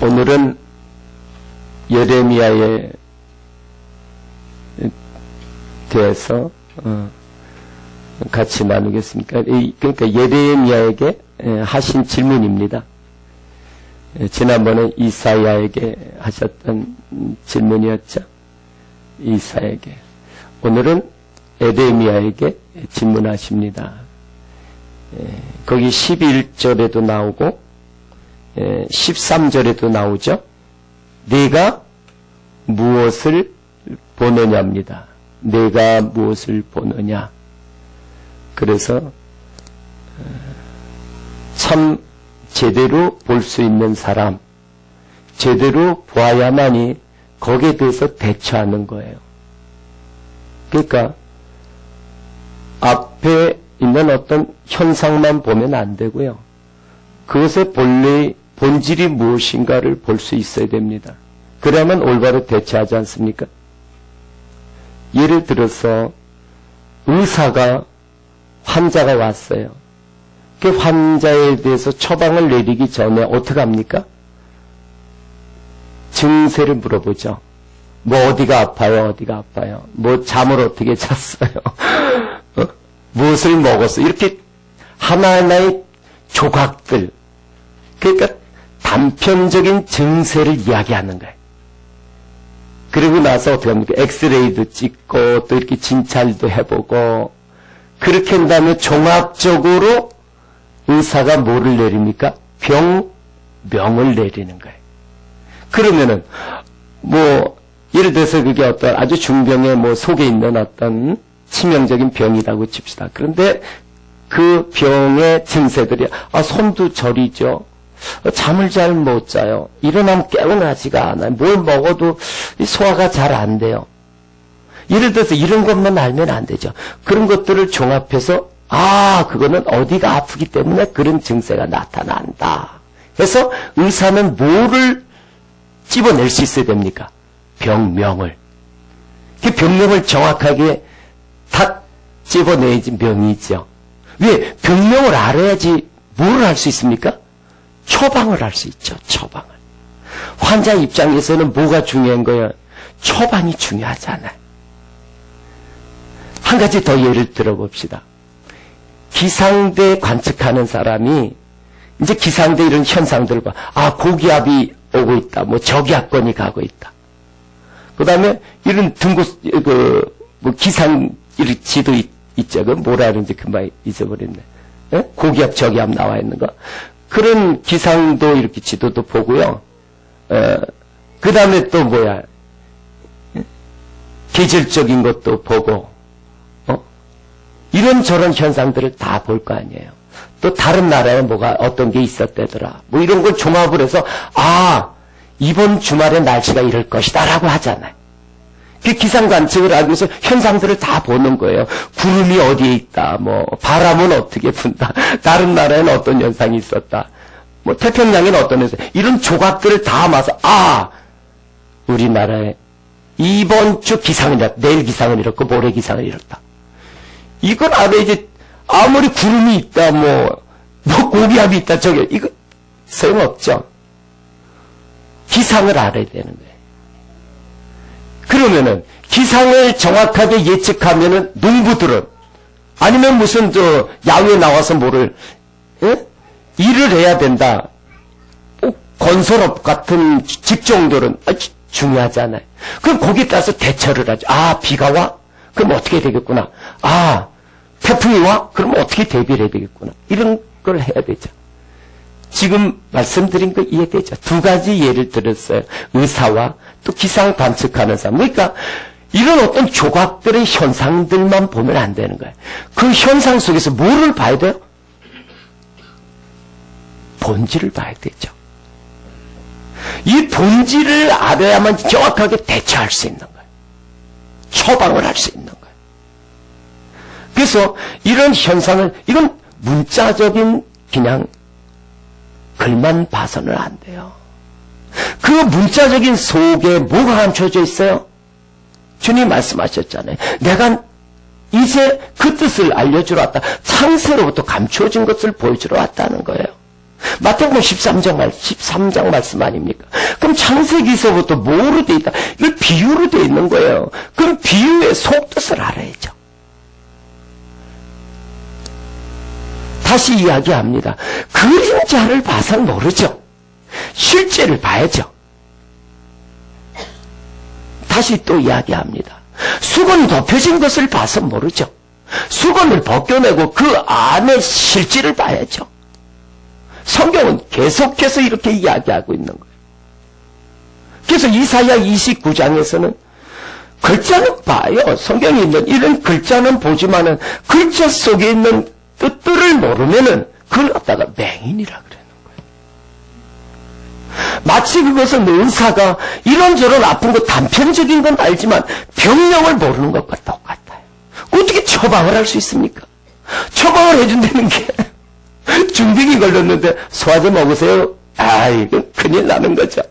오늘은 예레미야에 대해서 같이 나누겠습니다. 그러니까 예레미야에게 하신 질문입니다. 지난번에 이사야에게 하셨던 질문이었죠. 이사야에게. 오늘은 예레미야에게 질문하십니다. 거기 11절에도 나오고 13절에도 나오죠. 네가 무엇을 보느냐입니다. 내가 무엇을 보느냐. 그래서 참 제대로 볼 수 있는 사람, 제대로 보아야만이 거기에 대해서 대처하는 거예요. 그러니까 앞에 있는 어떤 현상만 보면 안 되고요. 그것의 본질이 무엇인가를 볼 수 있어야 됩니다. 그래야만 올바로 대처하지 않습니까? 예를 들어서 의사가 환자가 왔어요. 그 환자에 대해서 처방을 내리기 전에 어떻게 합니까? 증세를 물어보죠. 뭐 어디가 아파요? 어디가 아파요? 뭐 잠을 어떻게 잤어요? 무엇을 먹었어요? 이렇게 하나하나의 조각들, 그러니까 단편적인 증세를 이야기하는 거예요. 그리고 나서 어떻게 합니까? 엑스레이도 찍고 또 이렇게 진찰도 해보고 그렇게 한 다음에 종합적으로 의사가 뭐를 내립니까? 병명을 내리는 거예요. 그러면은 뭐 예를 들어서 그게 어떤 아주 중병의 뭐 속에 있는 어떤 치명적인 병이라고 칩시다. 그런데 그 병의 증세들이 손도 저리죠. 잠을 잘 못 자요. 일어나면 깨어나지가 않아요. 뭘 먹어도 소화가 잘 안 돼요. 예를 들어서 이런 것만 알면 안 되죠. 그런 것들을 종합해서 그거는 어디가 아프기 때문에 그런 증세가 나타난다. 해서 의사는 뭐를 집어낼 수 있어야 됩니까? 병명을. 그 병명을 정확하게 다 집어내야지 명이죠. 왜? 병명을 알아야지 뭘 할 수 있습니까? 처방을 할 수 있죠. 처방을. 환자 입장에서는 뭐가 중요한 거예요? 처방이 중요하잖아요. 한 가지 더 예를 들어봅시다. 기상대 관측하는 사람이 이제 기상대 이런 현상들을 봐. 고기압이 오고 있다. 뭐 저기압권이 가고 있다. 그 다음에 이런 뭐 기상 지도 있죠. 그 뭐라 그러는지 금방 잊어버렸네. 고기압 저기압 나와 있는 거. 그런 기상도 이렇게 지도도 보고요. 그 다음에 또 뭐야. 계절적인 것도 보고, 이런저런 현상들을 다 볼 거 아니에요. 또 다른 나라에 뭐가 어떤 게 있었대더라. 뭐 이런 걸 종합을 해서, 이번 주말에 날씨가 이럴 것이다 라고 하잖아요. 그 기상 관측을 하기 위해서 현상들을 다 보는 거예요. 구름이 어디에 있다. 뭐 바람은 어떻게 분다. 다른 나라에는 어떤 현상이 있었다. 뭐 태평양에는 어떤 현상. 이런 조각들을 다 모아서 우리나라에 이번 주 기상은 이렇다. 내일 기상은 이렇고 모레 기상은 이렇다. 이걸 알아야지. 아무리 구름이 있다. 뭐 고기압이 있다. 이거 소용없죠. 기상을 알아야 되는 거예요. 그러면은 기상을 정확하게 예측하면은 농부들은 아니면 무슨 야외에 나와서 일을 해야 된다. 건설업 같은 직종들은 중요하잖아요. 그럼 거기에 따라서 대처를 하죠. 비가 와? 그럼 어떻게 되겠구나. 태풍이 와? 그럼 어떻게 대비를 해야 되겠구나. 이런 걸 해야 되죠. 지금 말씀드린 거 이해되죠? 두 가지 예를 들었어요. 의사와 또 기상 관측하는 사람. 그러니까 이런 어떤 조각들의 현상들만 보면 안 되는 거예요. 그 현상 속에서 뭐를 봐야 돼요? 본질을 봐야 되죠. 이 본질을 알아야만 정확하게 대처할 수 있는 거예요. 처방을 할 수 있는 거예요. 그래서 이런 현상을, 이건 문자적인 그냥 글만 봐서는 안 돼요. 그 문자적인 속에 뭐가 감춰져 있어요? 주님 말씀하셨잖아요. 내가 이제 그 뜻을 알려주러 왔다. 창세로부터 감추어진 것을 보여주러 왔다는 거예요. 마태복음 13장 말씀 아닙니까? 그럼 창세기서부터 뭐로 돼 있다? 이걸 비유로 돼 있는 거예요. 그럼 비유의 속뜻을 알아야죠. 다시 이야기합니다. 그림자를 봐서 모르죠. 실제를 봐야죠. 다시 또 이야기합니다. 수건 덮여진 것을 봐서 모르죠. 수건을 벗겨내고 그 안에 실질을 봐야죠. 성경은 계속해서 이렇게 이야기하고 있는 거예요. 그래서 이사야 29장에서는 글자는 봐요. 성경에 있는 이런 글자는 보지만은 글자 속에 있는 뜻들을 모르면은 그걸 갖다가 맹인이라 그러는 거예요. 마치 그것은 의사가 이런저런 아픈 거 단편적인 건 알지만 병명을 모르는 것과 똑같아요. 어떻게 처방을 할 수 있습니까? 처방을 해준다는 게 중병이 걸렸는데 소화제 먹으세요. 아, 이건 큰일 나는 거죠.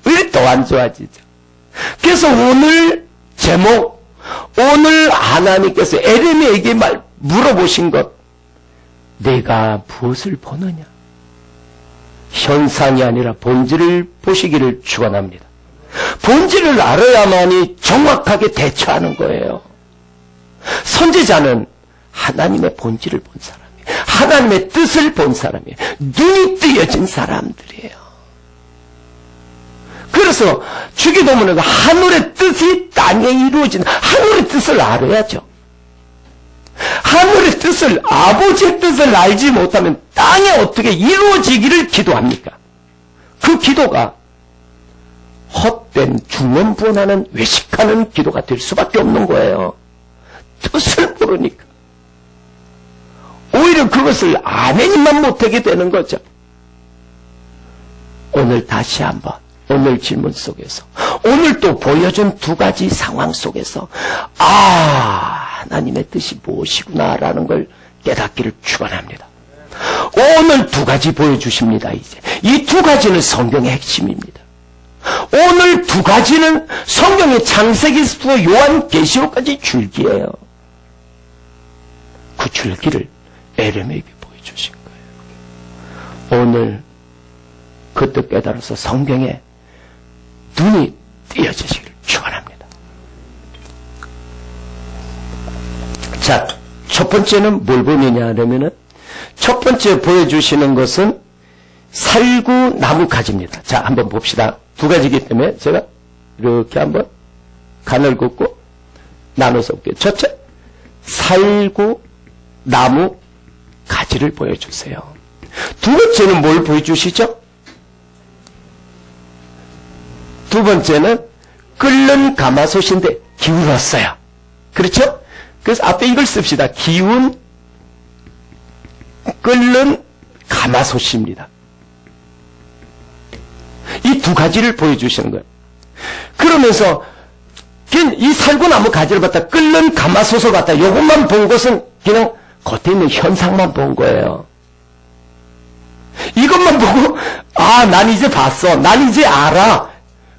왜 더 안 좋아지죠? 그래서 오늘 제목, 오늘 하나님께서 에레미야에게 물어보신 것, 내가 무엇을 보느냐? 현상이 아니라 본질을 보시기를 축원합니다. 본질을 알아야만이 정확하게 대처하는 거예요. 선지자는 하나님의 본질을 본 사람이에요. 하나님의 뜻을 본 사람이에요. 눈이 뜨여진 사람들이에요. 그래서 주기도문은 하늘의 뜻이 땅에 이루어진 하늘의 뜻을 알아야죠. 하늘의 뜻을, 아버지의 뜻을 알지 못하면 땅에 어떻게 이루어지기를 기도합니까? 그 기도가 헛된 중언부언하는 외식하는 기도가 될 수밖에 없는 거예요. 뜻을 모르니까. 오히려 그것을 아멘만 못하게 되는 거죠. 오늘 다시 한번, 오늘 질문 속에서, 오늘 또 보여준 두 가지 상황 속에서, 하나님의 뜻이 무엇이구나라는 걸 깨닫기를 축원합니다. 오늘 두 가지 보여주십니다, 이제. 이 두 가지는 성경의 핵심입니다. 오늘 두 가지는 성경의 창세기부터 요한계시록까지 줄기예요. 그 줄기를 에레미야에게 보여주신 거예요. 오늘 그 뜻 깨달아서 성경에 눈이 띄어지시기를 축원합니다. 자, 첫 번째는 뭘 보느냐 하면은 첫 번째 보여주시는 것은 살구 나무 가지입니다. 자, 한번 봅시다. 두 가지이기 때문에 제가 이렇게 한번 간을 긋고 나눠서 볼게요. 첫째, 살구 나무 가지를 보여주세요. 두 번째는 뭘 보여주시죠? 두 번째는 끓는 가마솥인데 기울었어요. 그렇죠? 그래서 앞에 이걸 씁시다. 기운 끓는 가마솥입니다. 이 두 가지를 보여주시는 거예요. 그러면서 이 살구나무 가지를 갖다 끓는 가마솥을 갖다 이것만 본 것은 그냥 겉에 있는 현상만 본 거예요. 이것만 보고 난 이제 봤어. 난 이제 알아.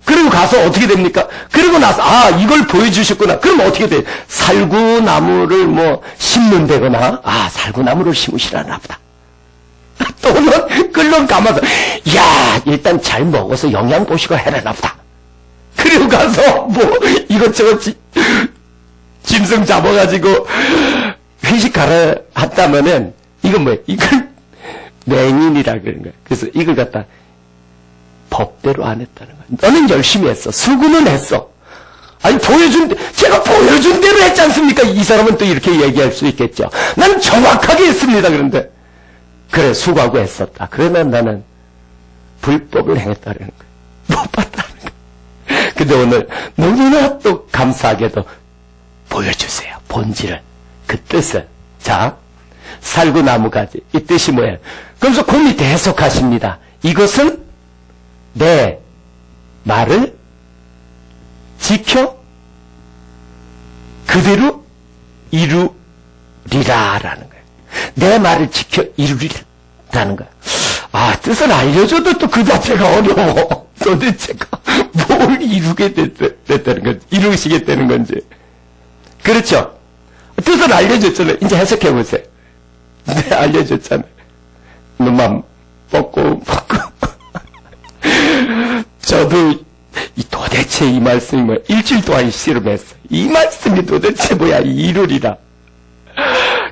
그리고 가서 어떻게 됩니까? 그리고 나서 이걸 보여주셨구나. 그럼 어떻게 돼? 살구나무를 심는다거나 살구나무를 심으시라나 보다. 또는 끓는 가마솥. 일단 잘 먹어서 영양 보시고 해라나 보다. 그리고 가서 이것저것 짐승 잡아가지고 회식하라 했다면은 이건 뭐예요? 이걸 맹인이라 그런 거예요. 그래서 이걸 갖다 법대로 안 했다는 거예요. 너는 열심히 했어. 수고는 했어. 제가 보여준 대로 했지 않습니까? 이 사람은 또 이렇게 얘기할 수 있겠죠. 난 정확하게 했습니다. 그런데 그래, 수고하고 했었다. 그러면 나는 불법을 행했다는 거예요. 못 봤다는 거예요. 근데 오늘 너무나 또 감사하게도 보여주세요. 본질을. 그 뜻을. 자, 살구나무 가지. 이 뜻이 뭐예요? 그러면서 그 밑에 해석하십니다. 이것은 내 말을 지켜 그대로 이루리라라는 거예요. 내 말을 지켜 이루리라는 거예요. 뜻을 알려줘도 또 그 자체가 어려워. 도대체가 뭘 이루게 됐다는 건지, 이루시겠다는 건지. 그렇죠? 뜻을 알려줬잖아요. 이제 해석해보세요. 네, 알려줬잖아요. 너만 먹고. 저도 도대체 이 말씀이 뭐야? 일주일 동안 씨름했어요. 이 말씀이 도대체 뭐야? 이루리라.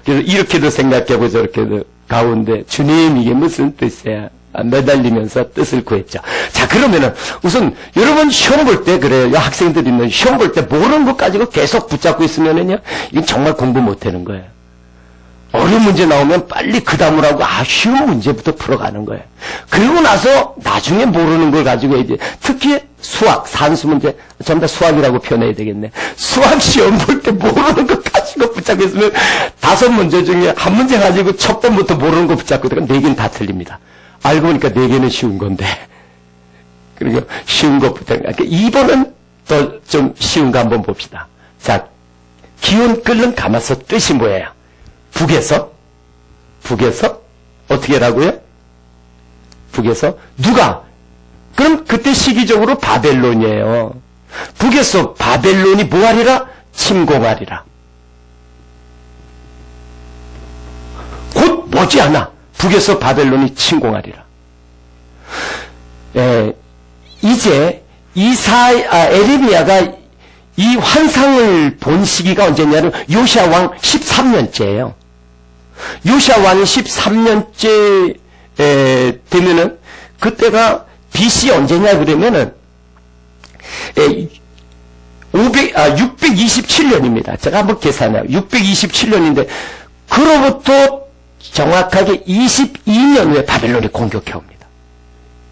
그래서 이렇게도 생각하고 저렇게도 가운데 주님 이게 무슨 뜻이야? 매달리면서 뜻을 구했죠. 자, 그러면은 우선 여러분 시험 볼 때 그래요. 학생들이 있는 시험 볼 때 모르는 것 가지고 계속 붙잡고 있으면은요, 이건 정말 공부 못하는 거예요. 어려운 문제 나오면 빨리 그 다음을 하고 쉬운 문제부터 풀어가는 거예요. 그리고 나서 나중에 모르는 걸 가지고 이제 특히 수학, 산수 문제, 전부 다 수학이라고 표현해야 되겠네. 수학 시험 볼 때 모르는 것 가지고 붙잡고 있으면 5문제 중에 한 문제 가지고 첫 번부터 모르는 거 붙잡고 있다가 4개는 다 틀립니다. 알고 보니까 4개는 쉬운 건데. 그리고 쉬운 것부터. 그러니까 2번은 더 좀 쉬운 거 한번 봅시다. 자, 기운 끓는 감아서 뜻이 뭐예요? 북에서 어떻게 하라고요? 북에서 누가? 그럼 그때 시기적으로 바벨론이에요. 북에서 바벨론이 뭐하리라? 침공하리라. 곧 머지않아 북에서 바벨론이 침공하리라. 이제 에레미야가 이 환상을 본 시기가 언제냐면 요시야 왕 13년째예요. 요시야 왕이 13년째 되면은 그때가 BC 언제냐 그러면은 627년입니다. 제가 한번 계산해요. 627년인데 그로부터 정확하게 22년 후에 바벨론이 공격해 옵니다.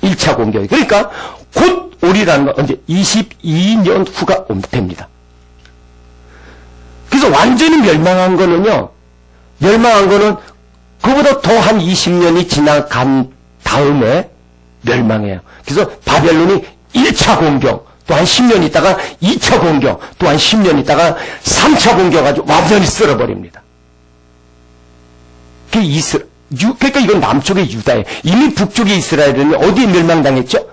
1차 공격이. 그러니까 곧 오리라는 건 언제 22년 후가 됩니다. 그래서 완전히 멸망한 거는요. 그보다 더 한 20년이 지나간 다음에 멸망해요. 그래서 바벨론이 1차 공격, 또 한 10년 있다가 2차 공격, 또 한 10년 있다가 3차 공격가지고 완전히 쓸어버립니다. 그러니까 이건 남쪽의 유다예요. 이미 북쪽의 이스라엘은 어디에 멸망당했죠?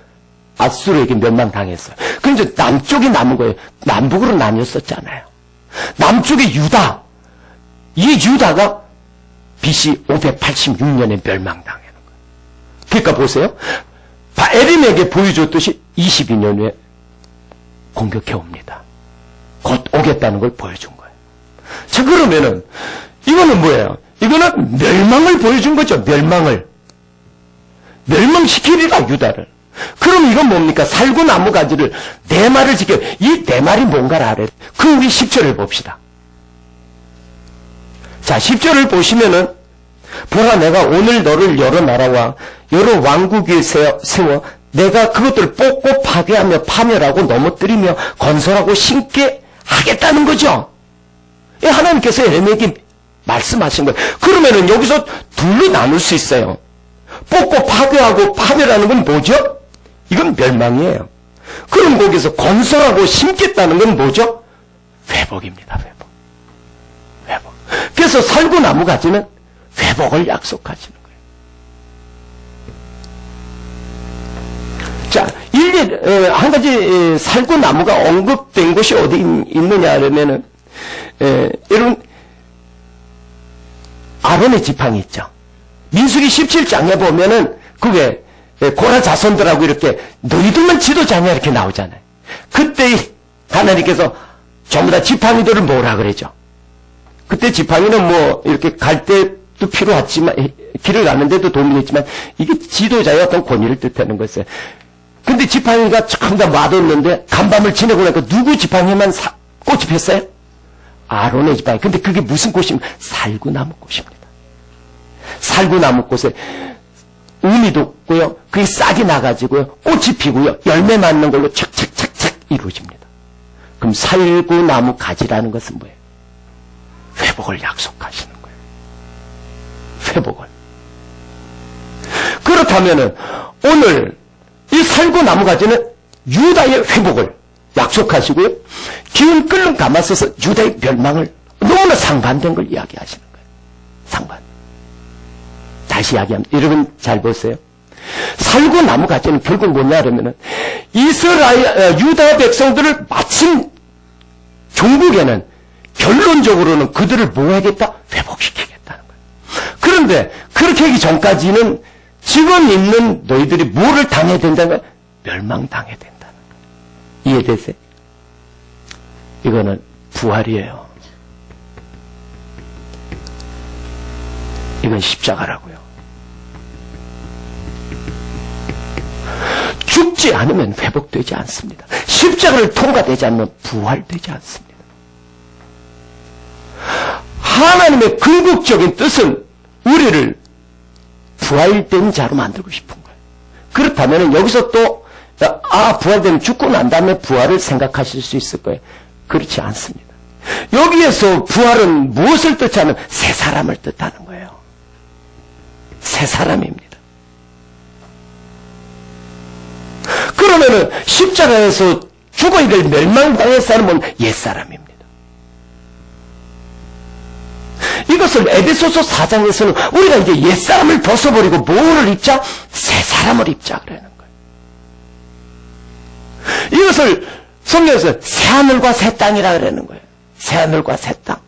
아수르에게 멸망당했어요. 그럼 이제 남쪽이 남은 거예요. 남북으로 나뉘었었잖아요. 남쪽의 유다, 이 유다가 BC 586년에 멸망당하는 거예요. 그러니까 보세요. 에림에게 보여줬듯이 22년 후에 공격해 옵니다. 곧 오겠다는 걸 보여준 거예요. 자, 그러면은 이거는 뭐예요? 이거는 멸망을 보여준 거죠. 멸망시키리라 유다를. 그럼 이건 뭡니까? 살구 나무 가지를 네 말을 지켜. 이 네 말이 뭔가를 알아야 돼. 그 우리 10절을 봅시다. 자, 10절을 보시면은 보라 내가 오늘 너를 여러 나라와 여러 왕국 위에 세워 내가 그것들을 뽑고 파괴하며 파멸하고 넘어뜨리며 건설하고 심게 하겠다는 거죠. 하나님께서 에레미야에게 말씀하신 거예요. 그러면은 여기서 둘로 나눌 수 있어요. 뽑고 파괴하고 파멸하는 건 뭐죠? 이건 멸망이에요. 그럼 거기서 건설하고 심겠다는 건 뭐죠? 회복입니다. 회복. 그래서 살구 나무 가지는 회복을 약속하시는 거예요. 자, 한 가지 살구 나무가 언급된 곳이 어디 있느냐 하면은 여러분 아론의 지팡이 있죠. 민수기 17장에 보면은 그게 고라 자손들하고 이렇게 너희들만 지도자냐 이렇게 나오잖아요. 그때 하나님께서 전부 다 지팡이들을 뭐라 그러죠. 그때 지팡이는 뭐 이렇게 갈 때도 필요하지만 길을 가는데도 도움이 됐지만 이게 지도자의 어떤 권위를 뜻하는 거였어요. 근데 지팡이가 참 다 맛없는데 간밤을 지내고 나니까 누구 지팡이만 꽃이 폈어요? 아론의 지팡이. 근데 그게 무슨 꽃입니까? 살구나무 꽃입니다. 살구나무 꽃에 음이 돋고요. 그게 싹이 나가지고요. 꽃이 피고요. 열매 맺는 걸로 착착착착 이루어집니다. 그럼 살구나무 가지라는 것은 뭐예요? 회복을 약속하시는 거예요. 회복을. 그렇다면은 오늘 이 살구나무 가지는 유다의 회복을 약속하시고요. 기운 끓는 감아서서 유다의 멸망을 너무나 상반된 걸 이야기하시는 거예요. 상반. 다시 이야기합니다. 여러분 잘 보세요. 살구나무 가지는 결국 뭐냐 그러면은 유다 백성들을 마침 종국에는 결론적으로는 그들을 뭐 하겠다? 회복시키겠다는 거예요. 그런데 그렇게 하기 전까지는 지금 있는 너희들이 뭐를 당해야 된다는 거야? 멸망당해야 된다는 거야. 이해되세요? 이거는 부활이에요. 이건 십자가라고요. 죽지 않으면 회복되지 않습니다. 십자가를 통과되지 않으면 부활되지 않습니다. 하나님의 궁극적인 뜻은 우리를 부활된 자로 만들고 싶은 거예요. 그렇다면 여기서 또 부활되면 죽고 난 다음에 부활을 생각하실 수 있을 거예요. 그렇지 않습니다. 여기에서 부활은 무엇을 뜻하는? 새 사람을 뜻하는 거예요. 새 사람입니다. 그러면은 십자가에서 죽어야 될 멸망당의 사람은 옛사람입니다. 이것을 에베소서 4장에서는 우리가 이제 옛사람을 벗어버리고 뭐를 입자? 새 사람을 입자 그러는 거예요. 이것을 성경에서 새하늘과 새 땅이라 그러는 거예요. 새하늘과 새 땅.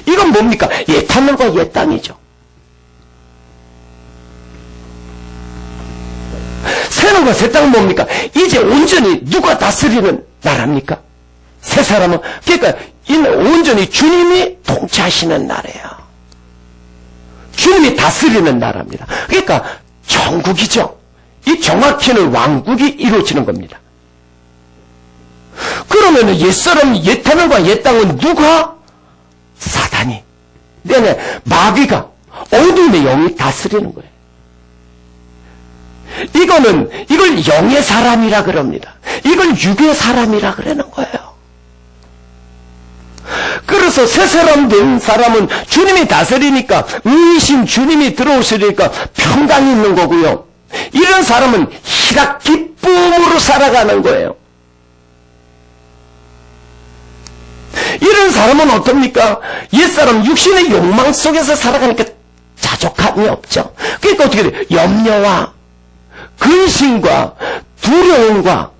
이건 뭡니까? 옛하늘과 옛 땅이죠. 새하늘과 새 땅은 뭡니까? 이제 온전히 누가 다스리는 나라입니까? 새 사람은, 그러니까 이는 온전히 주님이 통치하시는 나라예요. 주님이 다스리는 나라입니다. 그러니까 정국이죠. 이 정확히는 왕국이 이루어지는 겁니다. 그러면 옛사람, 옛하늘과 옛 땅은 누가? 사단이. 네네, 마귀가, 어둠의 영이 다스리는 거예요. 이걸 영의 사람이라 그럽니다. 이걸 육의 사람이라 그러는 거예요. 그래서 새 사람 된 사람은 주님이 다스리니까, 의심 주님이 들어오시니까 평강이 있는 거고요. 이런 사람은 희락 기쁨으로 살아가는 거예요. 이런 사람은 어떻습니까? 옛사람 육신의 욕망 속에서 살아가니까 자족함이 없죠. 그러니까 어떻게 돼요? 염려와 근심과 두려움과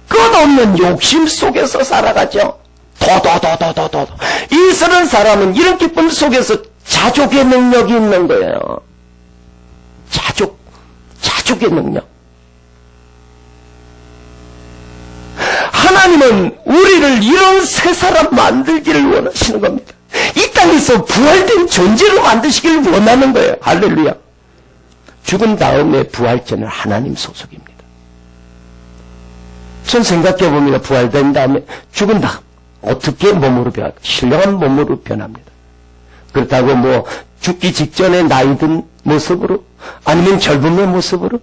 끝없는 욕심 속에서 살아가죠. 도도도도도도. 이런 사람은 이런 기쁨 속에서 자족의 능력이 있는 거예요. 자족의 능력. 하나님은 우리를 이런 새 사람 만들기를 원하시는 겁니다. 이 땅에서 부활된 존재로 만드시기를 원하는 거예요. 할렐루야. 죽은 다음에 부활전은 하나님 소속입니다. 전 생각해보면 부활된 다음에 죽은 다음 어떻게 몸으로 변할까? 신령한 몸으로 변합니다. 그렇다고 뭐 죽기 직전에 나이든 모습으로 아니면 젊음의 모습으로?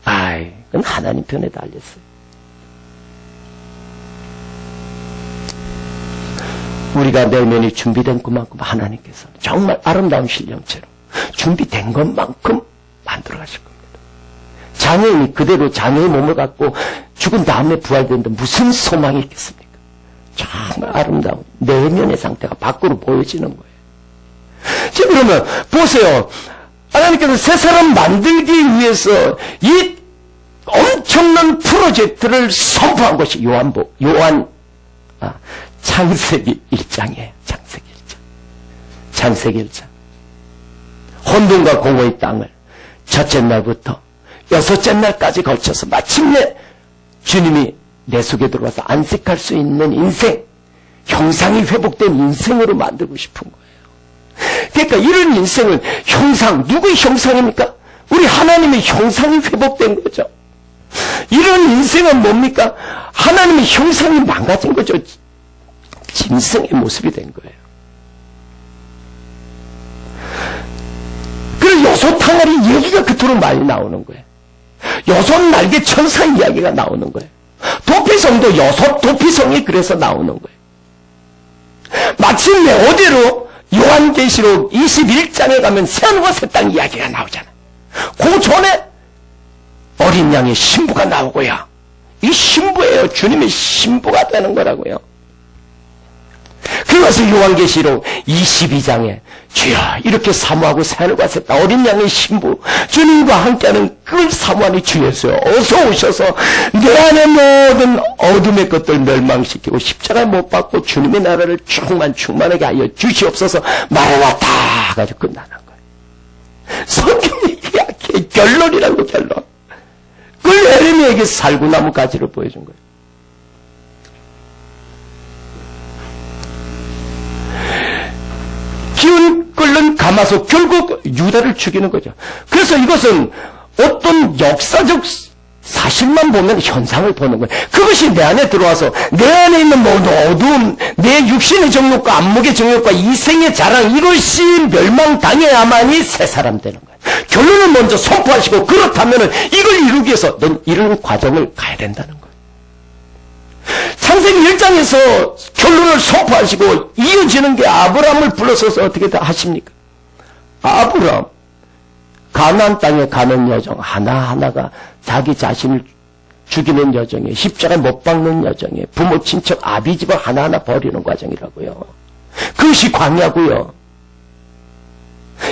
그건 하나님 편에 달렸어요. 우리가 내면이 준비된 그만큼 하나님께서 정말 아름다운 신령체로 준비된 것만큼 만들어 가실 겁니다. 장애인이 그대로 장애의 몸을 갖고 죽은 다음에 부활되는데 무슨 소망이 있겠습니까? 정말 아름다운 내면의 상태가 밖으로 보여지는 거예요. 자, 그러면 보세요. 하나님께서 새 사람 만들기 위해서 이 엄청난 프로젝트를 선포한 것이 창세기 1장이에요. 창세기 1장. 혼돈과 공허의 땅을 첫째 날부터 여섯째 날까지 걸쳐서 마침내 주님이 내 속에 들어와서 안식할 수 있는 인생, 형상이 회복된 인생으로 만들고 싶은 거예요. 그러니까 이런 인생을 누구의 형상입니까? 우리 하나님의 형상이 회복된 거죠. 이런 인생은 뭡니까? 하나님의 형상이 망가진 거죠. 짐승의 모습이 된 거예요. 그래서 여섯 항아리 얘기가 그토록 많이 나오는 거예요. 여섯 날개 천사 이야기가 나오는 거예요. 도피성도 여섯 도피성이 그래서 나오는 거예요. 마침내 어디로? 요한계시록 21장에 가면 새하늘과 새 땅 이야기가 나오잖아요. 그 전에 어린 양의 신부가 나오고요. 이 신부예요. 주님의 신부가 되는 거라고요. 그래서 요한계시록 22장에 주여 이렇게 사모하고 새하늘과 새 땅 어린 양의 신부 주님과 함께하는 그걸 사모하니 주 예수여 어서 오셔서 내 안의 모든 어둠의 것들 멸망시키고 십자가에 못 박고 주님의 나라를 충만하게 하여 주시옵소서. 말해놨다 가지고 끝나는 거예요. 성경이 이야기해. 결론이라고, 결론. 그걸 에레미야에게 살구나무 가지로 보여준 거예요. 기운 끓는 가마솥, 결국 유다를 죽이는 거죠. 그래서 이것은 어떤 역사적 사실만 보면 현상을 보는 거예요. 그것이 내 안에 들어와서 내 안에 있는 모든 어두움, 내 육신의 정욕과 안목의 정욕과 이생의 자랑, 이것이 멸망당해야만이 새 사람 되는 거예요. 결론을 먼저 선포하시고, 그렇다면 이걸 이루기 위해서 넌 이런 과정을 가야 된다는 거예요. 창세기 1장에서 결론을 선포하시고 이어지는 게 아브라함을 불러서서 어떻게 다 하십니까? 아브라함, 가나안 땅에 가는 여정 하나하나가 자기 자신을 죽이는 여정이에요. 십자가에 못 박는 여정이에요. 부모, 친척, 아비집을 하나하나 버리는 과정이라고요. 그것이 광야고요.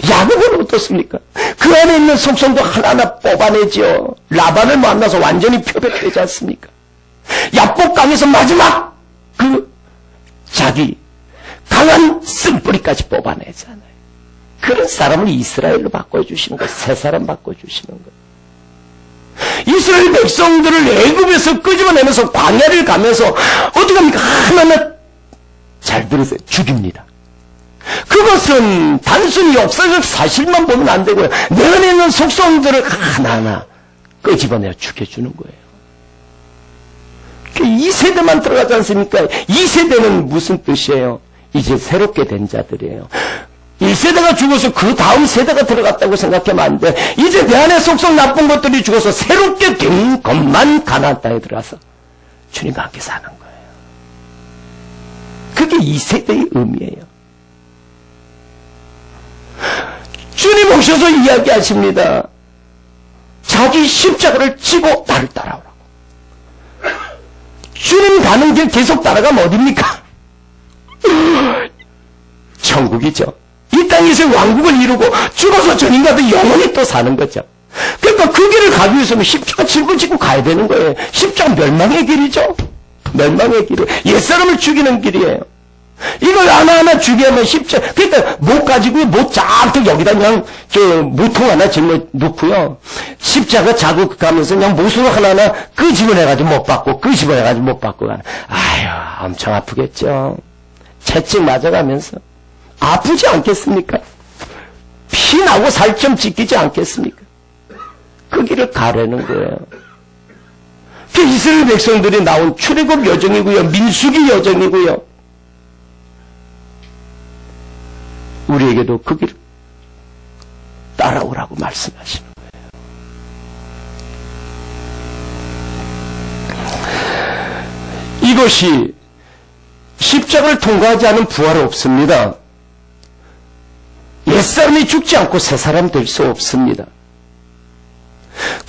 야곱은 어떻습니까? 그 안에 있는 속성도 하나하나 뽑아내죠. 라반을 만나서 완전히 표백되지 않습니까? 야복강에서 마지막 자기 강한 쓴뿌리까지 뽑아내잖아요. 그런 사람을 이스라엘로 바꿔주시는 거예요. 새 사람 바꿔주시는 거예요. 이스라엘 백성들을 애굽에서 끄집어내면서 광야를 가면서 어떻게 합니까? 하나하나 잘 들으세요. 죽입니다. 그것은 단순히 역사적 사실만 보면 안 되고요. 내 안에 있는 속성들을 하나하나 끄집어내어 죽여주는 거예요. 이 세대만 들어가지 않습니까? 이 세대는 무슨 뜻이에요? 이제 새롭게 된 자들이에요. 1세대가 죽어서 그 다음 세대가 들어갔다고 생각하면 안 돼. 이제 내 안에 속성 나쁜 것들이 죽어서 새롭게 된 것만 가나안 땅에 들어가서 주님과 함께 사는 거예요. 그게 2세대의 의미예요. 주님 오셔서 이야기하십니다. 자기 십자가를 지고 나를 따라오라고. 주님 가는 길 계속 따라가면 어딥니까? 천국이죠. 이 땅에서 왕국을 이루고 죽어서 주님과도 영원히 또 사는 거죠. 그러니까 그 길을 가기 위해서는 십자가 짊어지고 가야 되는 거예요. 십자가 멸망의 길이죠. 멸망의 길이 옛사람을 죽이는 길이에요. 이걸 하나하나 죽이면 십자가, 그러니까 못 가지고 못 잔뜩 여기다 그냥 모통 하나 짊어 놓고요. 십자가 자국 가면서 그냥 못으로 하나하나 끄집어내가지고 못 받고 끄집어내가지고 못 받고 가는. 아유, 엄청 아프겠죠. 채찍 맞아가면서 아프지 않겠습니까? 피 나고 살점 찢기지 않겠습니까? 그 길을 가려는 거예요. 그 이스라엘 백성들이 나온 출애굽 여정이고요. 민수기 여정이고요. 우리에게도 그 길을 따라오라고 말씀하시는 거예요. 이것이 십자가를 통과하지 않은 부활은 없습니다. 옛사람이 죽지 않고 새사람 될 수 없습니다.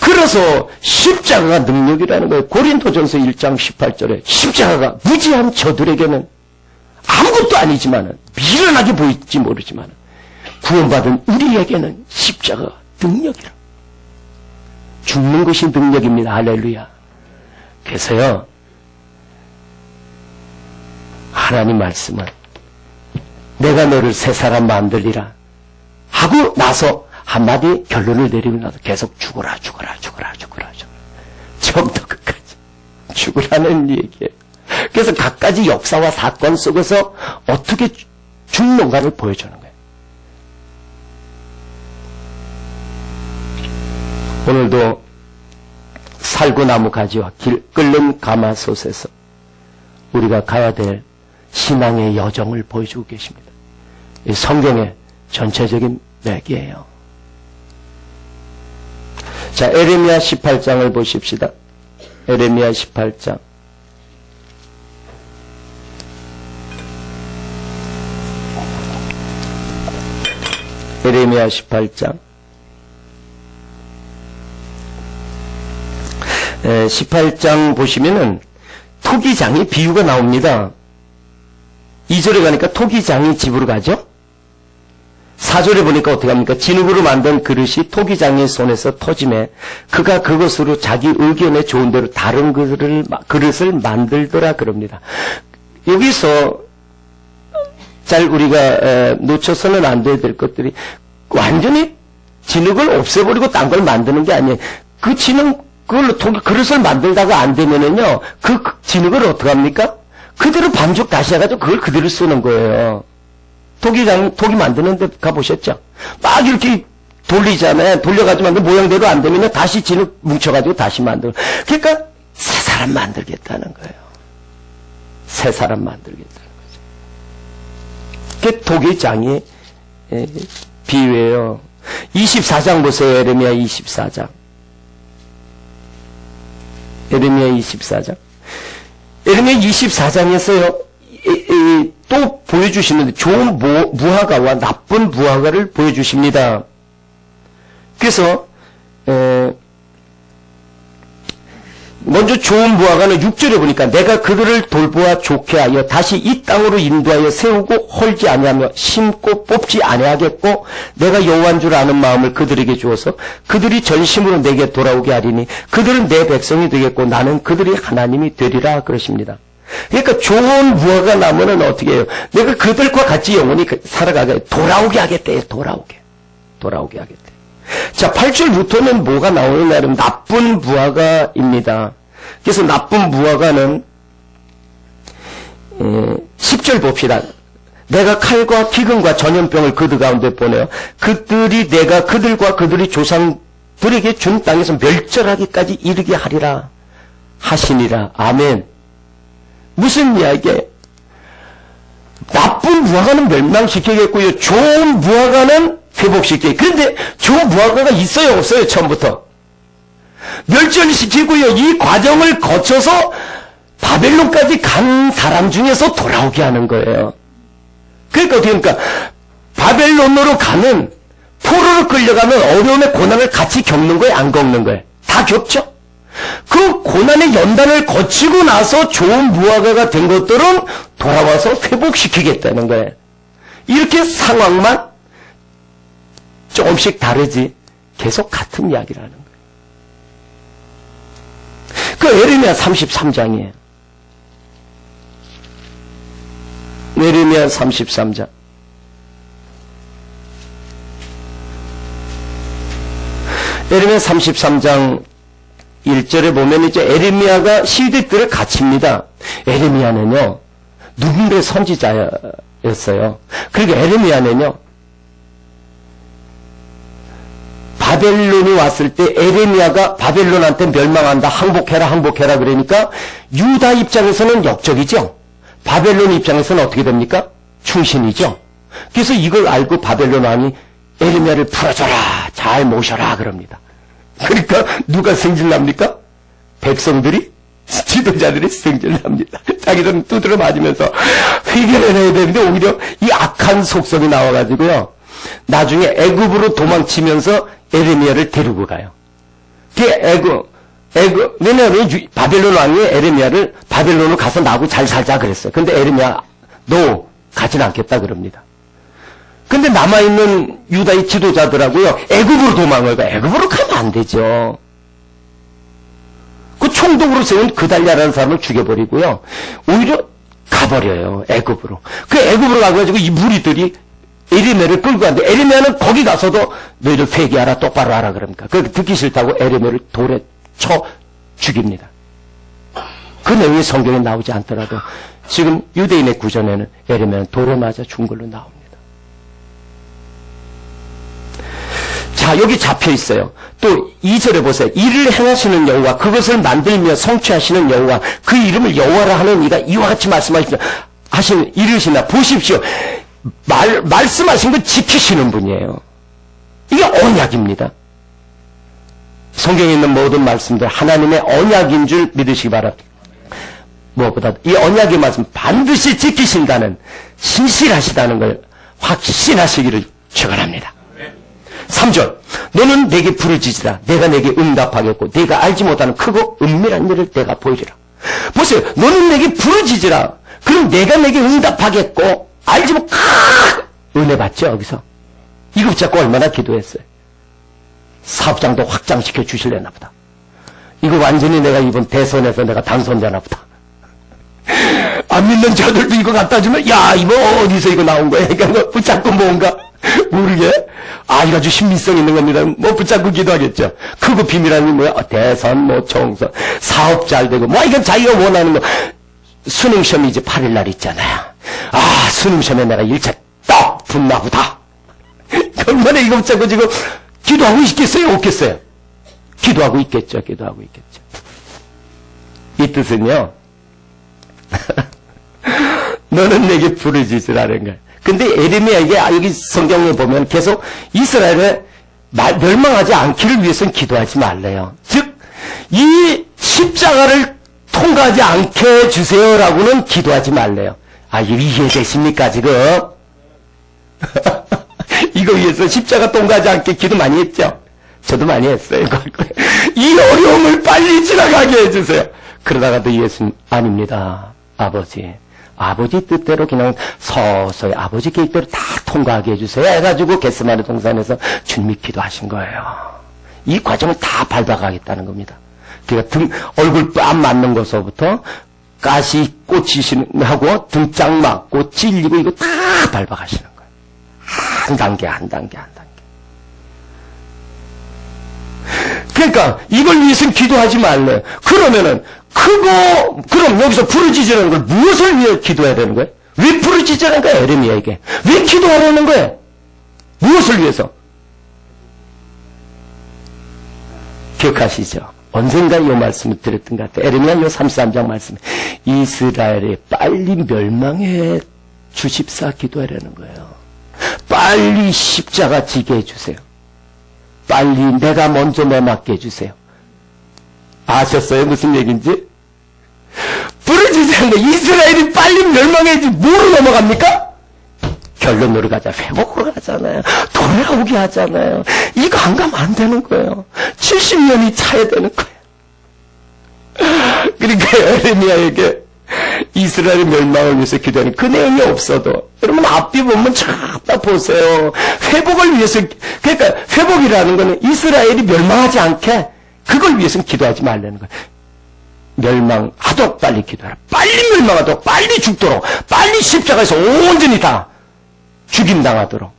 그래서 십자가가 능력이라는 거예요. 고린도전서 1장 18절에 십자가가 무지한 저들에게는 아무것도 아니지만 미련하게 보일지 모르지만 구원받은 우리에게는 십자가가 능력이라. 죽는 것이 능력입니다. 할렐루야. 그래서요, 하나님 말씀은 내가 너를 새 사람 만들리라 하고 나서 한마디 결론을 내리고 나서 계속 죽어라. 처음부터 끝까지 죽으라는 얘기예요. 그래서 각가지 역사와 사건 속에서 어떻게 죽는가를 보여주는 거예요. 오늘도 살구나무 가지와 길 끓는 가마솥에서 우리가 가야 될 신앙의 여정을 보여주고 계십니다. 이 성경의 전체적인 맥이에요. 자, 에레미야 18장을 보십시다. 에레미야 18장. 에레미야 18장. 18장 보시면은 토기장이 비유가 나옵니다. 2절에 가니까 토기장이 집으로 가죠. 4절에 보니까 어떻게 합니까? 진흙으로 만든 그릇이 토기장의 손에서 터짐에 그가 그것으로 자기 의견에 좋은 대로 다른 그릇을 만들더라 그럽니다. 여기서 잘 우리가 놓쳐서는 안 돼야 될 것들이 완전히 진흙을 없애버리고 딴 걸 만드는 게 아니에요. 그 진흙, 그걸로 그릇을 만들다가 안 되면은요, 그 진흙을 어떡합니까? 그대로 반죽 다시 해가지고 그걸 그대로 쓰는 거예요. 독이 만드는 데 가보셨죠? 막 이렇게 돌리잖아요. 돌려가지고 만든 모양대로 안 되면 다시 진흙 뭉쳐가지고 다시 만들고. 그러니까 새 사람 만들겠다는 거예요. 새 사람 만들겠다는 거죠. 그게 독의 장의 비유예요. 24장 보세요. 에레미야 24장. 에레미야 24장. 에레미야 24장에서요, 또 보여주시는데, 좋은 무화과와 나쁜 무화과를 보여주십니다. 그래서, 먼저 좋은 무화과는 6절에 보니까 내가 그들을 돌보아 좋게 하여 다시 이 땅으로 인도하여 세우고 헐지 아니하며 심고 뽑지 아니하겠고 내가 여호와인 줄 아는 마음을 그들에게 주어서 그들이 전심으로 내게 돌아오게 하리니 그들은 내 백성이 되겠고 나는 그들이 하나님이 되리라 그러십니다. 그러니까 좋은 무화과 나무는 어떻게 해요? 내가 그들과 같이 영원히 살아가게 돌아오게 하겠대요. 돌아오게 하겠대. 자, 8절부터는 뭐가 나오느냐면 나쁜 무화과입니다. 그래서 나쁜 무화과는 10절 봅시다. 내가 칼과 기근과 전염병을 그들 가운데 보내어 그들이 내가 그들과 그들이 조상들에게 준 땅에서 멸절하기까지 이르게 하리라 하시니라. 아멘. 무슨 이야기예요? 나쁜 무화과는 멸망시키겠고요. 좋은 무화과는 회복시키게. 그런데 좋은 무화과가 있어요, 없어요, 처음부터? 멸절시키고요. 이 과정을 거쳐서 바벨론까지 간 사람 중에서 돌아오게 하는 거예요. 그러니까 어떻게 합니까? 바벨론으로 가는, 포로로 끌려가는 어려움의 고난을 같이 겪는 거예요, 안 겪는 거예요? 다 겪죠? 그 고난의 연단을 거치고 나서 좋은 무화과가 된 것들은 돌아와서 회복시키겠다는 거예요. 이렇게 상황만 조금씩 다르지 계속 같은 이야기라는 거예요. 그 에레미야 33장이에요. 에레미야 33장. 에레미야 33장 1절에 보면 이제 에레미야가 시대들을 갇힙니다. 에레미야는요, 누군가의 선지자였어요. 그러니까 에레미야는요, 바벨론이 왔을 때 에레미야가 바벨론한테 멸망한다, 항복해라 그러니까 유다 입장에서는 역적이죠. 바벨론 입장에서는 어떻게 됩니까? 충신이죠. 그래서 이걸 알고 바벨론 왕이 에레미야를 풀어줘라, 잘 모셔라 그럽니다. 그러니까 누가 승질납니까? 백성들이, 지도자들이 승질납니다. 자기들은 두드려 맞으면서 회개해야 되는데 오히려 이 악한 속성이 나와가지고요, 나중에 애굽으로 도망치면서 에레미야를 데리고 가요. 왜냐하면 바벨론 왕이 에레미야를 바벨론으로 가서 나하고 잘 살자 그랬어요. 근데 에레미야, 너 가진 않겠다 그럽니다. 근데 남아있는 유다의 지도자들하고요, 애굽으로 도망을 가요. 애굽으로 가면 안 되죠. 그 총독으로 세운 그달랴라는 사람을 죽여버리고요, 오히려 가버려요, 애굽으로. 그 애굽으로 가가지고 이 무리들이 에레미야를 끌고 가는데 에레미야는 거기 가서도 너희들 회개하라, 똑바로 하라 그럽니까? 그 듣기 싫다고 에레미야를 돌에 쳐 죽입니다. 그 내용이 성경에 나오지 않더라도 지금 유대인의 구전에는 에레미야는 돌에 맞아 죽은 걸로 나옵니다. 자, 여기 잡혀 있어요. 또 2절에 보세요. 이를 행하시는 여호와, 그것을 만들며 성취하시는 여호와, 그 이름을 여호와라 하는 이가 이와 같이 말씀하시는 이르시나 보십시오. 말씀하신 걸 지키시는 분이에요. 이게 언약입니다. 성경에 있는 모든 말씀들 하나님의 언약인 줄 믿으시기 바랍니다. 무엇보다 이 언약의 말씀 반드시 지키신다는, 신실하시다는 걸 확신하시기를 축원합니다. 3절, 너는 내게 부르짖으라. 내가 내게 응답하겠고 내가 알지 못하는 크고 은밀한 일을 내가 보이리라. 보세요. 너는 내게 부르짖으라. 그럼 내가 내게 응답하겠고 알지 못, 은혜 받죠, 여기서. 이거 붙잡고 얼마나 기도했어요. 사업장도 확장시켜 주실래나 보다. 이거 완전히 내가 이번 대선에서 내가 당선되나 보다. 안 믿는 자들도 이거 갖다 주면, 야, 이거 어디서 이거 나온 거야? 그러니까 붙잡고 뭔가 모르게? 이거 아주 신빙성 있는 겁니다. 뭐 붙잡고 기도하겠죠. 크고 비밀한 게 뭐야? 대선, 뭐 총선, 사업 잘 되고, 뭐 이건 자기가 원하는 거. 수능시험이 이제 8일날 있잖아요. 수능시험에 내가 1차 떡 붙나보다. 얼마나 이거 붙잡고 지금 기도하고 있겠어요? 없겠어요? 기도하고 있겠죠. 기도하고 있겠죠. 이 뜻은요. 너는 내게 부르짖으라는 거야. 근데 에레미야에게 여기 성경에 보면 계속 이스라엘에 멸망하지 않기를 위해서는 기도하지 말래요. 즉, 이 십자가를 통과하지 않게 해주세요라고는 기도하지 말래요. 이거 이해되십니까, 지금? 이거 위해서 십자가 통과하지 않게 기도 많이 했죠? 저도 많이 했어요. 이 어려움을 빨리 지나가게 해주세요. 그러다가도 예수님, 아닙니다. 아버지 뜻대로 그냥 서서히 아버지 계획대로 다 통과하게 해주세요. 해가지고 겟세마네 동산에서 주님이 기도하신 거예요. 이 과정을 다 밟아가겠다는 겁니다. 그러니까 얼굴 뺨 맞는 것서부터 가시 꽂히시고 등짝 맞고 찔리고 이거 다 밟아가시는 거예요. 한 단계. 그러니까 이걸 위해서는 기도하지 말래. 그러면은 그럼 여기서 부르짖으라는 걸 무엇을 위해 기도해야 되는 거예요? 왜 부르짖으라는 거예요? 에레미야에게. 왜 기도하라는 거예요? 무엇을 위해서? 기억하시죠? 언젠가 이 말씀을 드렸던 것 같아요. 에레미야 33장 말씀. 이스라엘이 빨리 멸망해 주십사 기도하라는 거예요. 빨리 십자가 지게 해주세요. 빨리 내가 먼저 내맡게 해주세요. 아셨어요? 무슨 얘기인지? 부르짖으라는 거 이스라엘이 빨리 멸망해야지 뭐로 넘어갑니까? 결론으로 가자. 회복으로 가잖아요. 돌아오게 하잖아요. 이거 안 가면 안 되는 거예요. 70년이 차야 되는 거예요. 그러니까 에레미야에게 이스라엘의 멸망을 위해서 기도하는 그 내용이 없어도 여러분 앞뒤 보면 쫙다 보세요. 회복을 위해서 그러니까 회복이라는 거는 이스라엘이 멸망하지 않게 그걸 위해서는 기도하지 말라는 거예요. 멸망하도록 빨리 기도하라. 빨리 멸망하도록 빨리 죽도록 빨리 십자가에서 온전히 다 죽임당하도록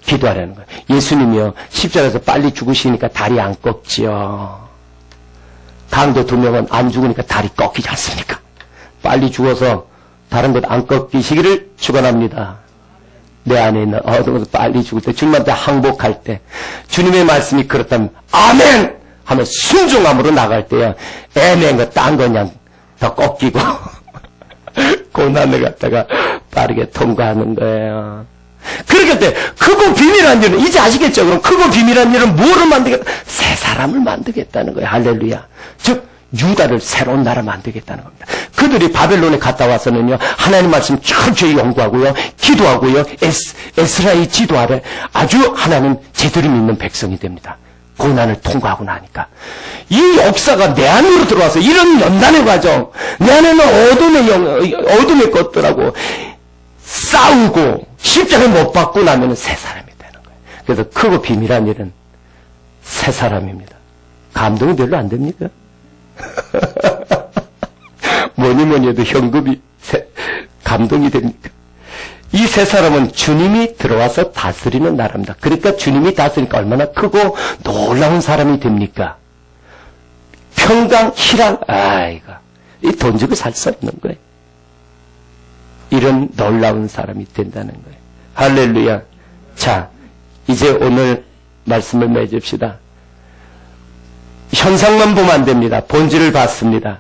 기도하라는 거예요. 예수님이요 십자가에서 빨리 죽으시니까 다리 안 꺾지요. 강도 2명은 안 죽으니까 다리 꺾이지 않습니까? 빨리 죽어서 다른 것 안 꺾이시기를 축원합니다. 내 안에 있는 어둠에서 빨리 죽을 때 주님한테 항복할 때 주님의 말씀이 그렇다면 아멘 하면 순종함으로 나갈 때요 애매한 거 딴 거 그냥 더 꺾이고 고난을 갖다가 빠르게 통과하는 거예요. 그렇기 때문에 크고 비밀한 일은 이제 아시겠죠? 그럼 크고 비밀한 일은 뭐를 만들겠다? 새 사람을 만들겠다는 거예요. 할렐루야. 즉 유다를 새로운 나라 만들겠다는 겁니다. 그들이 바벨론에 갔다 와서는요 하나님 말씀 철저히 연구하고요 기도하고요 에스라의 지도 아래 아주 하나님 제대로 믿는 백성이 됩니다. 고난을 통과하고 나니까 이 역사가 내 안으로 들어와서 이런 연단의 과정 내 안에는 어둠의 것들하고 싸우고 십자가에 못 박고 나면 새 사람이 되는 거예요. 그래서 크고 비밀한 일은 새 사람입니다. 감동이 별로 안 됩니까? 뭐니 해도 현금이 감동이 됩니까? 이 세 사람은 주님이 들어와서 다스리는 나라입니다. 그러니까 주님이 다스리니까 얼마나 크고 놀라운 사람이 됩니까? 평강, 희락, 이 돈 주고 살 수 없는 거예요. 이런 놀라운 사람이 된다는 거예요. 할렐루야. 자, 이제 오늘 말씀을 맺읍시다. 현상만 보면 안 됩니다. 본질을 봤습니다.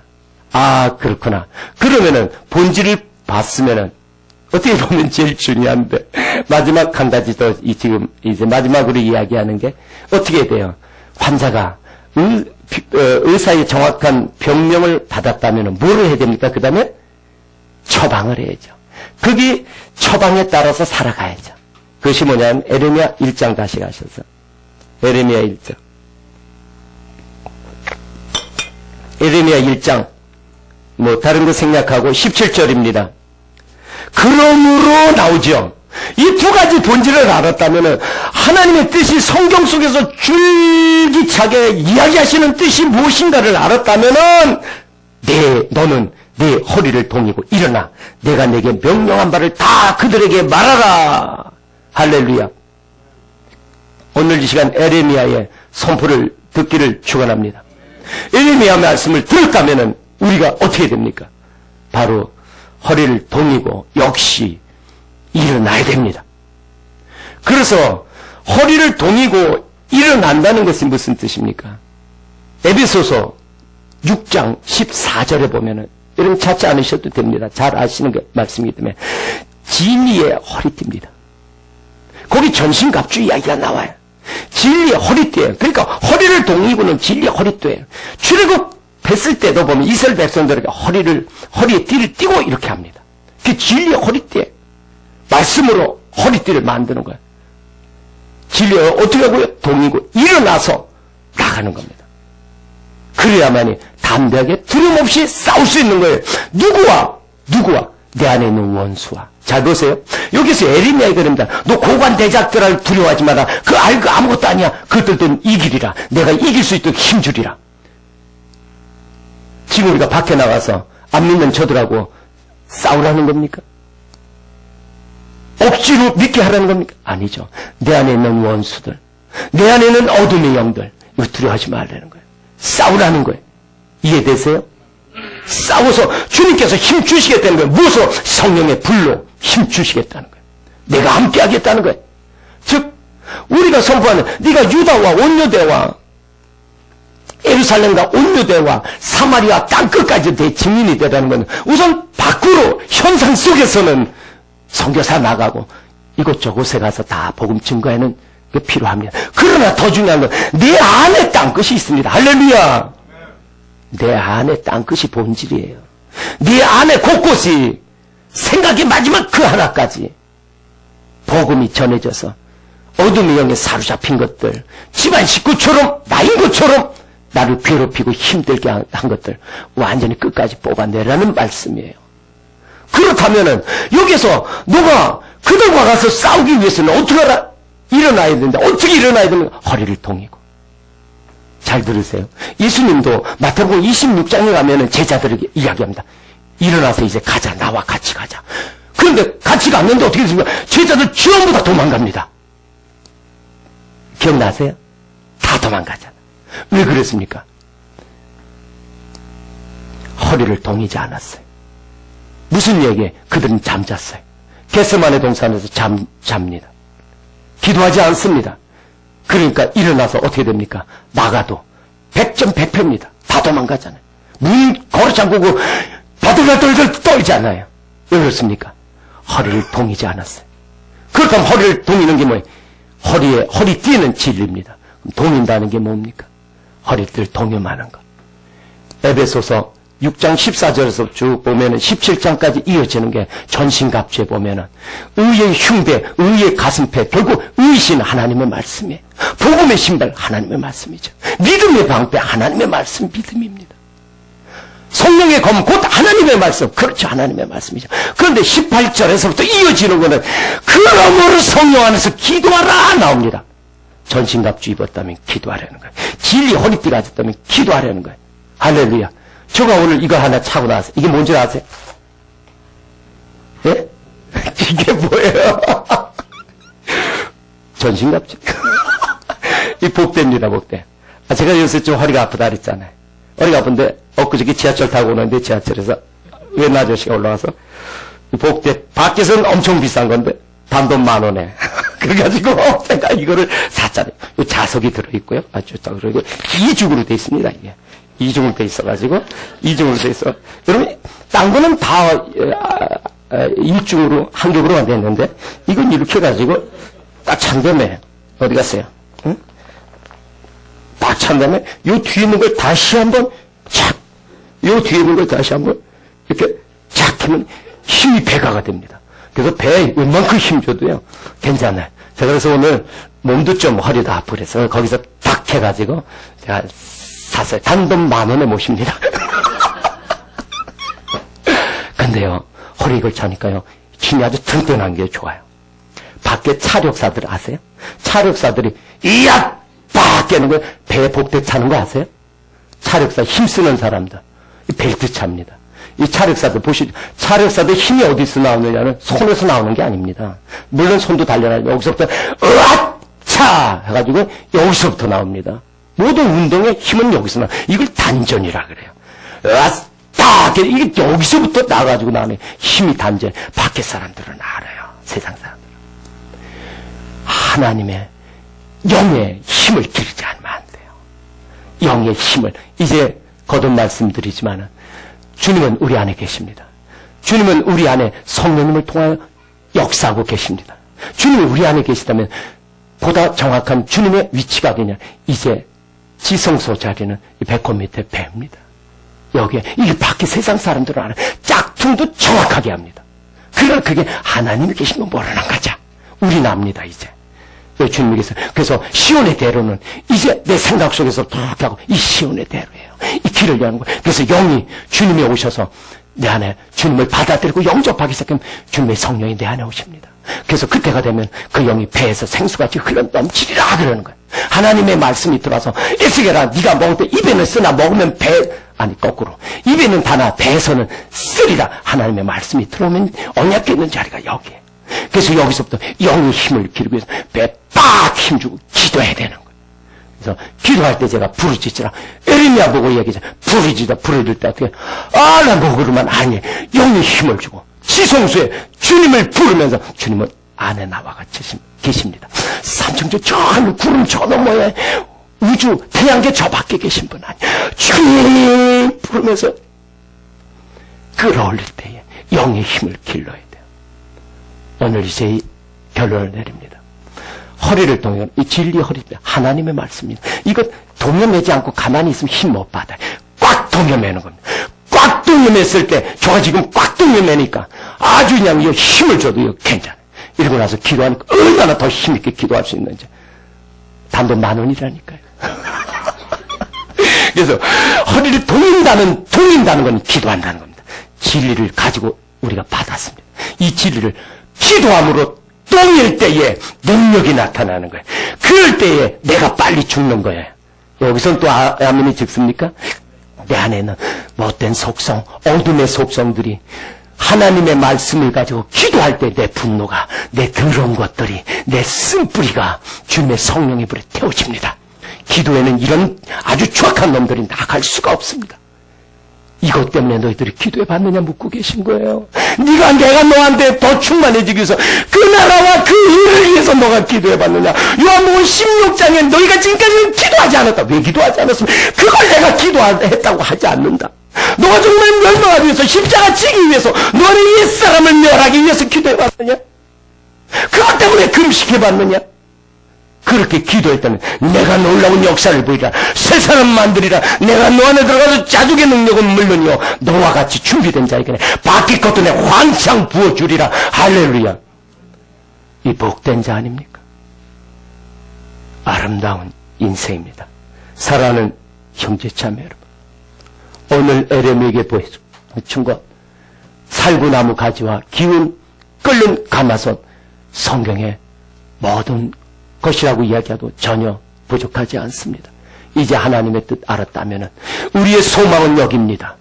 그렇구나. 그러면은 본질을 봤으면은 어떻게 보면 제일 중요한데 마지막 한 가지 더 지금 이제 마지막으로 이야기하는 게 어떻게 돼요? 환자가 의사의 정확한 병명을 받았다면은 뭐를 해야 됩니까? 그 다음에 처방을 해야죠. 거기 처방에 따라서 살아가야죠. 그것이 뭐냐면 에레미야 1장 다시 가셔서 에레미야 1장 에레미야 1장 다른 거 생략하고 17절입니다. 그러므로 나오죠. 이 두 가지 본질을 알았다면 하나님의 뜻이 성경 속에서 줄기차게 이야기하시는 뜻이 무엇인가를 알았다면 너는 네 허리를 동이고 일어나 내가 내게 명령한 바를 다 그들에게 말하라. 할렐루야. 오늘 이 시간 에레미야의 선포를 듣기를 축원합니다. 에레미야 말씀을 들었다면은 우리가 어떻게 됩니까? 바로 허리를 동이고 역시 일어나야 됩니다. 그래서 허리를 동이고 일어난다는 것이 무슨 뜻입니까? 에베소서 6장 14절에 보면은 여러분 찾지 않으셔도 됩니다. 잘 아시는 게 말씀이기 때문에 진리의 허리띠입니다. 거기 전신갑주 이야기가 나와요. 진리의 허리띠예요. 그러니까 허리를 동이고는 진리의 허리띠예요. 출애굽했을 때도 보면 이스라엘 백성들에게 허리에 띠를 띠고 이렇게 합니다. 그게 진리의 허리띠예요. 말씀으로 허리띠를 만드는 거예요. 진리를 어떻게 하고요? 동이고 일어나서 나가는 겁니다. 그래야만이 담대하게 두려움 없이 싸울 수 있는 거예요. 누구와? 내 안에 있는 원수와. 잘 보세요. 여기서 에레미야가 그럽니다. 너 고관 대작들을 두려워하지 마라. 그 알고 아무것도 아니야. 그것들도 이기리라. 내가 이길 수 있도록 힘주리라. 지금 우리가 밖에 나가서 안 믿는 저들하고 싸우라는 겁니까? 억지로 믿게 하라는 겁니까? 아니죠. 내 안에 있는 원수들, 내 안에 있는 어둠의 영들, 이거 두려워하지 말라는 거예요. 싸우라는 거예요. 이해되세요? 싸워서 주님께서 힘 주시겠다는 거예요. 무엇으로? 성령의 불로 힘 주시겠다는 거예요. 내가 함께 하겠다는 거예요. 즉 우리가 선포하는 네가 유다와 온유대와 예루살렘과 온유대와 사마리아 땅끝까지 내 증인이 되라는 건 우선 밖으로 현상 속에서는 선교사 나가고 이곳저곳에 가서 다 복음 증거하는 게 필요합니다. 그러나 더 중요한 건 내 안에 땅끝이 있습니다. 할렐루야. 내 안에 땅끝이 본질이에요. 네 안에 곳곳이 생각이 마지막 그 하나까지 복음이 전해져서 어둠의 영에 사로잡힌 것들, 집안 식구처럼 나인 것처럼 나를 괴롭히고 힘들게 한 것들 완전히 끝까지 뽑아내라는 말씀이에요. 그렇다면은 여기서 너가 그들과 가서 싸우기 위해서는 어떻게 일어나야 된다. 어떻게 일어나야 되는가? 허리를 동이고. 잘 들으세요. 예수님도 마태복음 26장에 가면은 제자들에게 이야기합니다. 일어나서 이제 가자. 나와 같이 가자. 그런데 같이 갔는데 어떻게 됐습니까? 제자들 전부 다 도망갑니다. 기억나세요? 다 도망가잖아. 왜 그랬습니까? 허리를 동이지 않았어요. 무슨 얘기에? 그들은 잠잤어요. 겟세마네 동산에서 잡니다. 기도하지 않습니다. 그러니까 일어나서 어떻게 됩니까? 나가도 100점 100패입니다. 다 도망가잖아요. 문 걸어 잠그고 바들바들 떨지 않아요. 왜 그렇습니까? 허리를 동이지 않았어요. 그렇다면 허리를 동이는 게 뭐예요? 허리띠는 진리입니다. 동인다는 게 뭡니까? 허리띠를 동요하는 것. 에베소서 6장 14절에서 쭉 보면은 17장까지 이어지는 게 전신갑주에 보면은 의의 흉배, 의의 가슴패, 결국 의신 하나님의 말씀이에요. 복음의 신발 하나님의 말씀이죠. 믿음의 방패 하나님의 말씀 믿음입니다. 성령의 검 곧 하나님의 말씀, 그렇죠. 하나님의 말씀이죠. 그런데 18절에서부터 이어지는 거는 그러므로 성령 안에서 기도하라 나옵니다. 전신갑주 입었다면 기도하라는 거예요. 진리 허리띠 가졌다면 기도하라는 거예요. 할렐루야. 제가 오늘 이거 하나 차고 나왔어요. 이게 뭔지 아세요? 예? 이게 뭐예요? 전신갑주. 이 복대입니다, 복대. 제가 요새 좀 허리가 아프다 그랬잖아요. 허리가 아픈데, 엊그저께 지하철 타고 오는데, 지하철에서 웬 아저씨가 올라와서, 이 복대, 밖에서는 엄청 비싼 건데, 단돈 10,000원에. 그래가지고, 제가 이거를 샀잖아요. 자석이 들어있고요. 아주 딱 그리고 이중으로 돼 있습니다, 이게. 이중으로 돼 있어가지고, 이중으로 돼 있어. 여러분, 딴 거는 다, 일중으로, 한 겹으로만 됐는데, 이건 이렇게 해가지고, 딱 찬 다음에, 어디 갔어요? 응? 딱 찬 다음에, 요 뒤에 있는 걸 다시 한 번, 착! 요 뒤에 있는 걸 다시 한 번, 이렇게, 착! 하면 힘이 배가가 됩니다. 그래서 배에 웬만큼 힘 줘도요, 괜찮아요. 제가 그래서 오늘 몸도 좀 허리도 아프고 그래서 거기서 딱 해가지고, 제가 샀어요. 단돈 10,000원에 모십니다. 근데요, 허리 이걸 차니까요, 힘이 아주 튼튼한 게 좋아요. 밖에 차력사들 아세요? 차력사들이, 이야! 빡! 깨는 거예요. 배에 복대 차는 거 아세요? 차력사 힘쓰는 사람들. 벨트 찹니다. 이 차력사들 보시죠. 차력사들 힘이 어디서 나오느냐는 손에서 나오는 게 아닙니다. 물론 손도 단련하죠. 여기서부터, 으앗! 차! 해가지고 여기서부터 나옵니다. 모든 운동의 힘은 여기서 나와. 이걸 단전이라 그래요. 딱! 이게 여기서부터 나가지고 나오네. 힘이 단전. 밖에 사람들은 알아요. 세상 사람들은. 하나님의 영의 힘을 기르지 않으면 안 돼요. 영의 힘을. 이제 거듭 말씀드리지만 주님은 우리 안에 계십니다. 주님은 우리 안에 성령님을 통하여 역사하고 계십니다. 주님이 우리 안에 계시다면 보다 정확한 주님의 위치가 그냥 이제 지성소 자리는 이 배꼽 밑에 배입니다. 여기에 이게 밖에 세상 사람들은 알아요. 짝퉁도 정확하게 합니다. 그러나 그게 하나님이 계신 건 모르는 거죠. 우리는 압니다 이제. 주님께서 그래서 시온의 대로는 이제 내 생각 속에서 탁 하고 이 시온의 대로예요. 이 길을 여는 거예요. 그래서 영이 주님이 오셔서 내 안에 주님을 받아들이고 영접하기 시작하면 주님의 성령이 내 안에 오십니다. 그래서 그때가 되면 그 영이 배에서 생수같이 흘러 넘치리라 그러는 거예요. 하나님의 말씀이 들어와서 에스겔아 네가 먹을 때 입에는 쓰나 먹으면 아니 거꾸로 입에는 다나 배에서는 쓰리라. 하나님의 말씀이 들어오면 언약궤 있는 자리가 여기에. 그래서 여기서부터 영의 힘을 기르기 위해서 배에 빡 힘주고 기도해야 되는 거예요. 그래서 기도할 때 제가 부르짖으라. 에레미야 보고 얘기하자. 부르짖다. 부르짖을 때 어떻게 나 먹으러만 아니 영의 힘을 주고 지성소에 주님을 부르면서 주님은 안에 나와 같이 계십니다. 삼층조 저 하늘 구름 저 너머에 우주 태양계 저 밖에 계신 분 아니에요. 주님 부르면서 끌어올릴 때에 영의 힘을 길러야 돼요. 오늘 이제 결론을 내립니다. 허리를 동여 이 진리 허리입니다. 하나님의 말씀입니다. 이거 동여매지 않고 가만히 있으면 힘 못 받아요. 꽉 동여매는 겁니다. 꽉 동여맸을 때 저가 지금 꽉 동여매니까 아주 그냥 이 힘을 줘도 이거 괜찮아요. 이러고 나서 기도하니까 얼마나 더 힘있게 기도할 수 있는지. 단돈 10,000원이라니까요. 그래서 허리를 동인다는 건 기도한다는 겁니다. 진리를 가지고 우리가 받았습니다. 이 진리를 기도함으로 동일 때에 능력이 나타나는 거예요. 그럴 때에 내가 빨리 죽는 거예요. 여기서는 또 아멘이 즉습니까? 내 안에는 못된 속성, 어둠의 속성들이 하나님의 말씀을 가지고 기도할 때 내 분노가, 내 더러운 것들이, 내 쓴뿌리가 주님의 성령의 불에 태워집니다. 기도에는 이런 아주 추악한 놈들이 나갈 수가 없습니다. 이것 때문에 너희들이 기도해 받느냐 묻고 계신 거예요. 내가 너한테 더 충만해지기 위해서 그 나라와 그 일을 위해서 너가 기도해 받느냐. 요한복음 16장에 너희가 지금까지 기도하지 않았다. 왜 기도하지 않았으면 그걸 내가 기도했다고 하지 않는다. 너가 정말 멸망하기 위해서 십자가 지기 위해서 너는 옛사람을 멸하기 위해서 기도해 받느냐. 그것 때문에 금식해 받느냐. 그렇게 기도했다면 내가 놀라운 역사를 보이라. 새 사람 만들이라. 내가 너 안에 들어가서 자족의 능력은 물론이요 너와 같이 준비된 자에게 바뀔 것도 내 왕창 부어주리라. 할렐루야. 이 복된 자 아닙니까? 아름다운 인생입니다. 사랑하는 형제자매 여러분, 오늘 에레미에게 보여준 것 살구나무 가지와 기운 끓는 가마솥 성경의 모든 것이라고 이야기해도 전혀 부족하지 않습니다. 이제 하나님의 뜻 알았다면 우리의 소망은 여기입니다.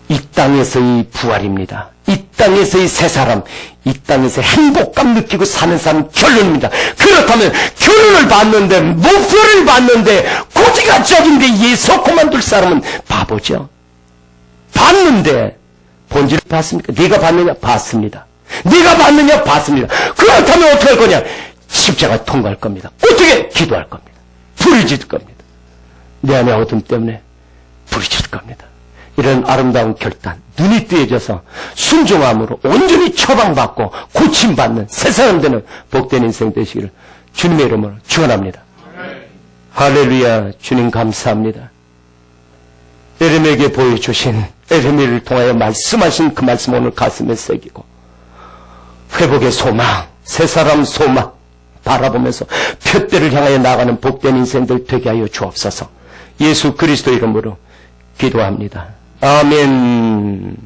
이 땅에서의 부활입니다. 이 땅에서의 새 사람, 이 땅에서 행복감 느끼고 사는 사람 결론입니다. 그렇다면 결론을 받는데 목표를 받는데 고지가 적인데 예수 그만둘 사람은 바보죠. 봤는데 본질을 봤습니까? 네가 봤느냐? 봤습니다. 네가 받느냐? 받습니다. 그렇다면 어떻게 할 거냐? 십자가 통과할 겁니다. 어떻게? 기도할 겁니다. 부르짖을 겁니다. 내 안의 어둠 때문에 부르짖을 겁니다. 이런 아름다운 결단, 눈이 뜨여져서 순종함으로 온전히 처방받고 고침받는 새 사람 되는 복된 인생 되시기를 주님의 이름으로 축원합니다. 할렐루야. 주님 감사합니다. 에레미에게 보여주신 에레미를 통하여 말씀하신 그 말씀 오늘 가슴에 새기고 회복의 소망, 새 사람 소망 바라보면서 표대를 향하여 나가는 복된 인생들 되게 하여 주옵소서. 예수 그리스도 이름으로 기도합니다. 아멘.